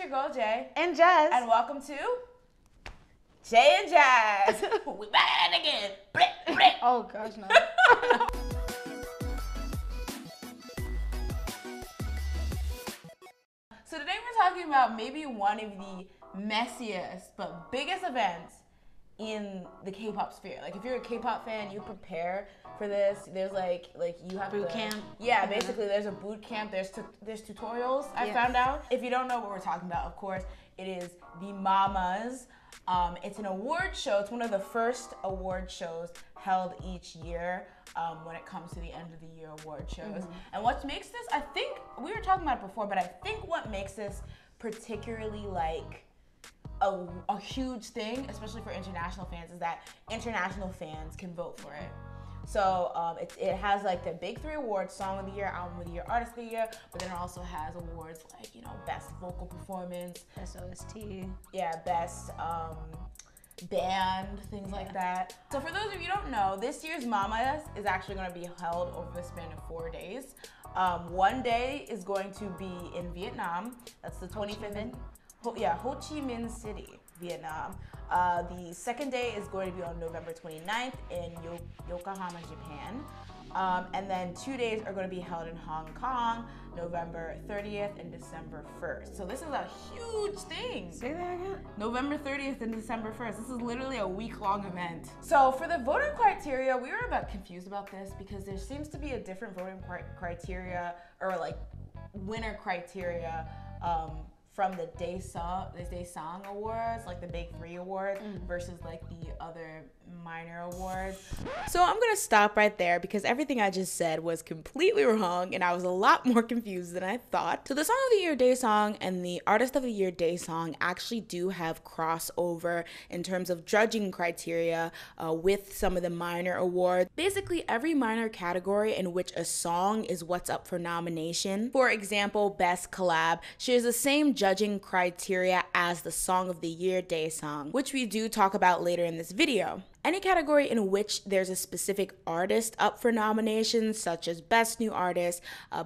your girl, Jay. And Jazz. And welcome to Jay and Jazz. We back at it again. Bleh, bleh. Oh, gosh, no. So today we're talking about maybe one of the messiest but biggest events in the K-pop sphere. Like, if you're a K-pop fan, you prepare for this. There's like you have boot camp. Yeah, basically there's a boot camp. There's tutorials. I found out. If you don't know what we're talking about, of course, it is the Mamas. It's an award show. It's one of the first award shows held each year when it comes to the end of the year award shows. Mm-hmm. And what makes this, I think, we were talking about it before, but I think what makes this particularly like a huge thing, especially for international fans, is that international fans can vote for it. So it has like the big three awards: Song of the Year, Album of the Year, Artist of the Year. But then it also has awards like, you know, Best Vocal Performance, Best OST. Yeah, Best Band, things like that. So for those of you who don't know, this year's Mamas is actually going to be held over the span of 4 days. One day is going to be in Vietnam. That's the 25th. Ho Chi Minh City, Vietnam. The second day is going to be on November 29th in Yokohama, Japan. And then 2 days are going to be held in Hong Kong, November 30th and December 1st. So this is a huge thing. Say that again? November 30th and December 1st. This is literally a week-long event. So for the voting criteria, we were a bit confused about this because there seems to be a different voting criteria, or like winner criteria, from the Daesang awards, like the big three awards, versus like the other minor awards. So I'm gonna stop right there because everything I just said was completely wrong and I was a lot more confused than I thought. So the Song of the Year Daesang and the Artist of the Year Daesang actually do have crossover in terms of judging criteria with some of the minor awards. Basically, every minor category in which a song is what's up for nomination, for example, Best Collab, shares the same judging criteria as the Song of the Year Daesang, which we do talk about later in this video. Any category in which there's a specific artist up for nominations, such as Best New Artist,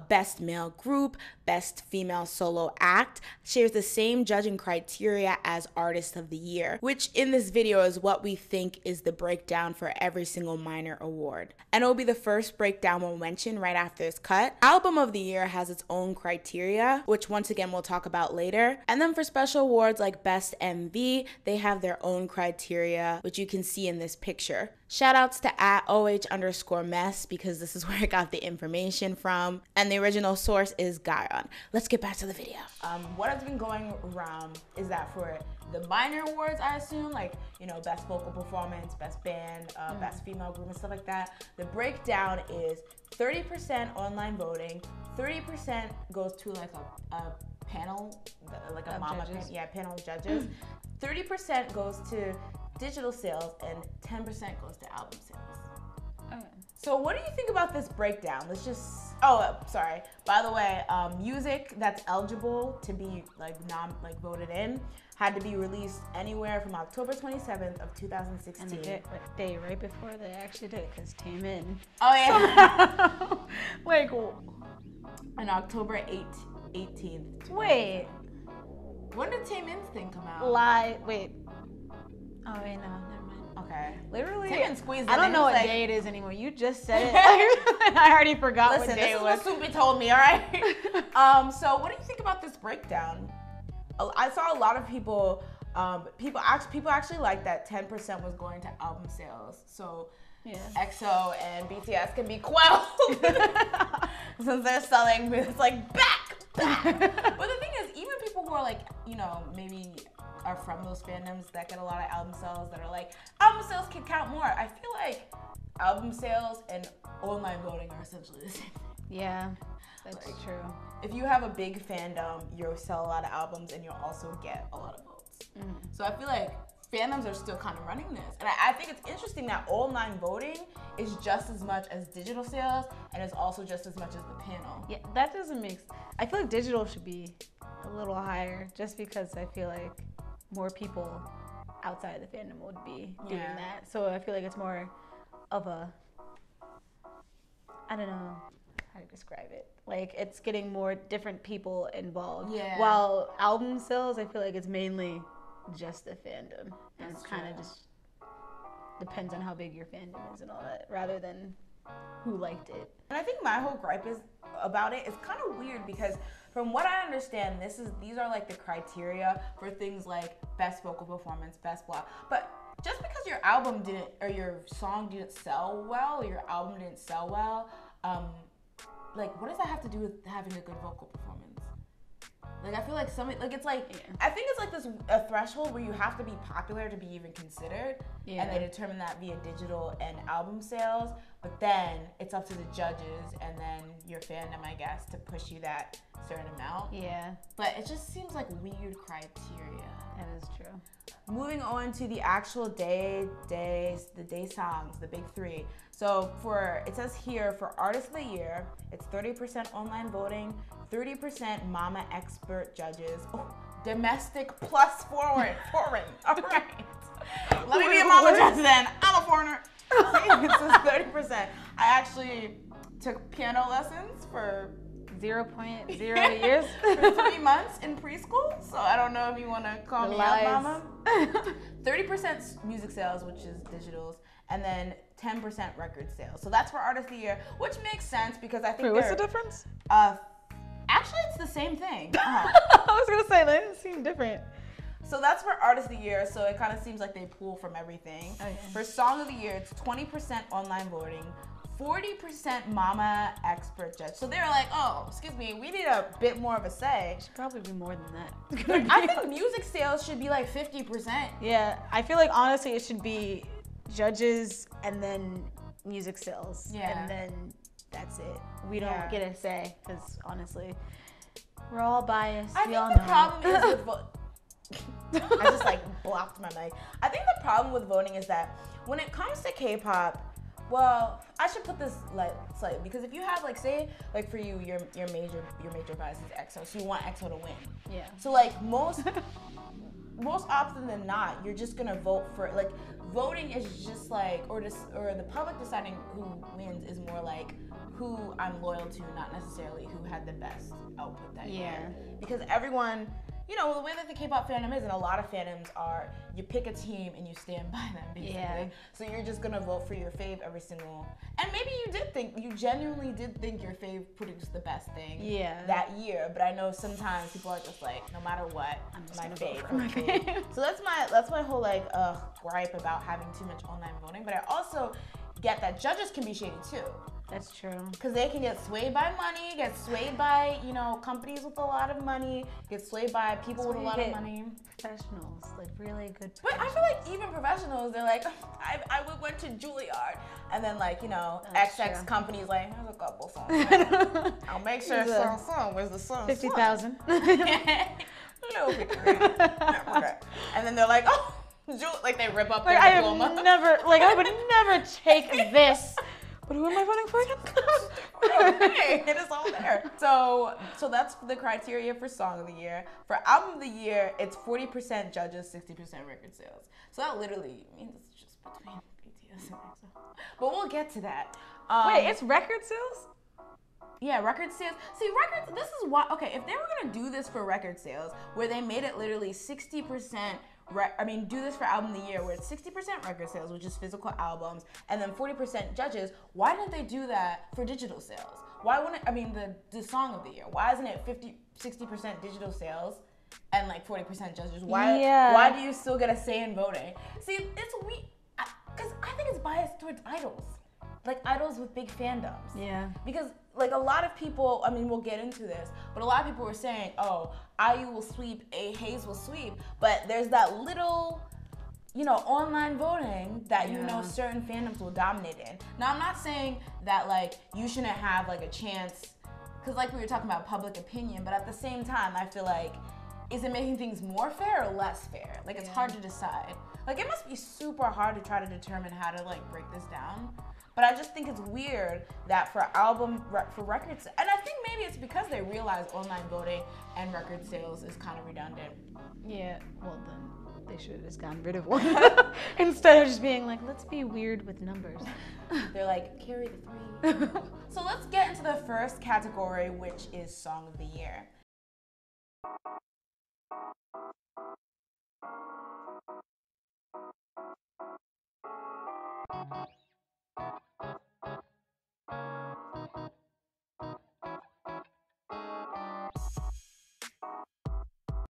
Best Male Group, Best Female Solo Act, shares the same judging criteria as Artist of the Year, which in this video is what we think is the breakdown for every single minor award. And it will be the first breakdown we'll mention right after this cut. Album of the Year has its own criteria, which once again we'll talk about later. And then for special awards like Best MV, they have their own criteria, which you can see in this picture. Shoutouts to @OH_mess because this is where I got the information from, and the original source is Guyon. Let's get back to the video. What has been going around is that for the minor awards, I assume, like, you know, Best Vocal Performance, Best Band, Best Female Group and stuff like that, the breakdown is 30% online voting, 30% goes to like a panel, like a mama panel, panel of judges, 30% goes to digital sales, and 10% goes to album sales. Okay. So what do you think about this breakdown? Let's just, sorry. By the way, music that's eligible to be like voted in had to be released anywhere from October 27th of 2016. And the day right before they actually did it, because Taemin. Oh yeah. Like, and October 18th. Wait. When did Taemin's thing come out? Wait. Oh, wait, no, never mind. Okay. Literally, squeezed I don't know what day it is anymore. You just said it. I already forgot what day it was. This is what Soupy told me, all right? So what do you think about this breakdown? I saw a lot of people actually like that 10% was going to album sales. So yeah, EXO and BTS can be quelled since they're selling it's like back. But the thing is, even people who are like, you know, maybe are from those fandoms that get a lot of album sales that are like, album sales can count more. I feel like album sales and online voting are essentially the same thing. Yeah, that's like, true. If you have a big fandom, you'll sell a lot of albums and you'll also get a lot of votes. So I feel like fandoms are still kind of running this. And I think it's interesting that online voting is just as much as digital sales and is also just as much as the panel. Yeah, that doesn't make sense. I feel like digital should be a little higher just because I feel like more people outside the fandom would be doing that. So I feel like it's more of a, I don't know how to describe it. Like it's getting more different people involved. Yeah. While album sales, I feel like it's mainly just the fandom, and it's kind of just depends on how big your fandom is and all that, rather than who liked it. And I think my whole gripe is about it is kind of weird because from what I understand, these are like the criteria for things like best vocal performance, best blah. But just because your album didn't or your song didn't sell well, or your album didn't sell well, like what does that have to do with having a good vocal performance? Like I feel like I think it's like a threshold where you have to be popular to be even considered, and they determine that via digital and album sales. But then it's up to the judges and then your fandom, I guess, to push you that certain amount. Yeah. But it just seems like weird criteria. That is true. Moving on to the actual day songs, the big three. So it says here for Artist of the Year, it's 30% online voting, 30% Mama expert judges, domestic plus foreign. All right. Let me be a Mama judge then. I'm a foreigner. See, it says 30%. I actually took piano lessons for 0.0 years. For 3 months in preschool, so I don't know if you want to call me out, Mama. 30% music sales, which is digitals, and then 10% record sales. So that's for Artist of the Year, which makes sense because I think Wait, what's the difference? Actually, it's the same thing. I was gonna say that seemed different. So that's for Artist of the Year, so it kind of seems like they pull from everything. Okay. For Song of the Year, it's 20% online voting, 40% Mama expert judge. So they're like, oh, excuse me, we need a bit more of a say. It should probably be more than that. I think music sales should be like 50%. Yeah, I feel like honestly it should be judges and then music sales. Yeah. And then that's it. We don't get a say because honestly, we're all biased. I think the problem is with I just like blocked my mic. I think the problem with voting is that when it comes to K-pop, well, I should put this like slightly because if you have like say like for you your major bias is EXO, so you want EXO to win. Yeah. So like most often than not, you're just gonna vote for like voting is just like or the public deciding who wins is more like who I'm loyal to, not necessarily who had the best output that year. Because everyone. You know, the way that the K-pop fandom is, and a lot of fandoms are, you pick a team and you stand by them, basically. Yeah. So you're just gonna vote for your fave every single, and maybe you genuinely did think your fave produced the best thing that year, but I know sometimes people are just like, no matter what, my fave. So that's my whole like, gripe about having too much online voting, but I also get that judges can be shady too. That's true. Because they can get swayed by money, get swayed by, companies with a lot of money, get swayed by people with a lot of money. Professionals, like really good professionals. But I feel like even professionals, they're like, I went to Juilliard. And then like, XX companies like, here's a couple songs. I'll make sure it's song. Where's the song? 50,000. No, 50 grand. Okay. And then they're like, oh, like they rip up their diploma. I would never take this. But who am I voting for again? Hey, it is all there. So that's the criteria for Song of the Year. For Album of the Year, it's 40% judges, 60% record sales. So that literally means it's just between BTS and EXO. But we'll get to that. Wait, it's record sales? Yeah, record sales. See, records, this is why, okay, if they were going to do this for record sales, where they made it literally 60%, do this for Album of the Year, where it's 60% record sales, which is physical albums, and then 40% judges, why didn't they do that for digital sales? Why wouldn't, the Song of the Year, why isn't it 60% digital sales and like 40% judges? Why do you still get a say in voting? See, it's weird, because I think it's biased towards idols. Like idols with big fandoms. Yeah. Because like a lot of people, we'll get into this, but a lot of people were saying, oh, IU will sweep, Hayes will sweep, but there's that little, online voting that certain fandoms will dominate in. Now I'm not saying that like you shouldn't have like a chance, because like we were talking about public opinion, but at the same time I feel like, is it making things more fair or less fair? Like it's hard to decide. Like it must be super hard to try to determine how to like break this down. But I just think it's weird that for records, and I think maybe it's because they realize online voting and record sales is kind of redundant. Yeah, well then they should have just gotten rid of one instead of just being like, let's be weird with numbers. They're like, carry the 3. So let's get into the first category, which is Song of the Year.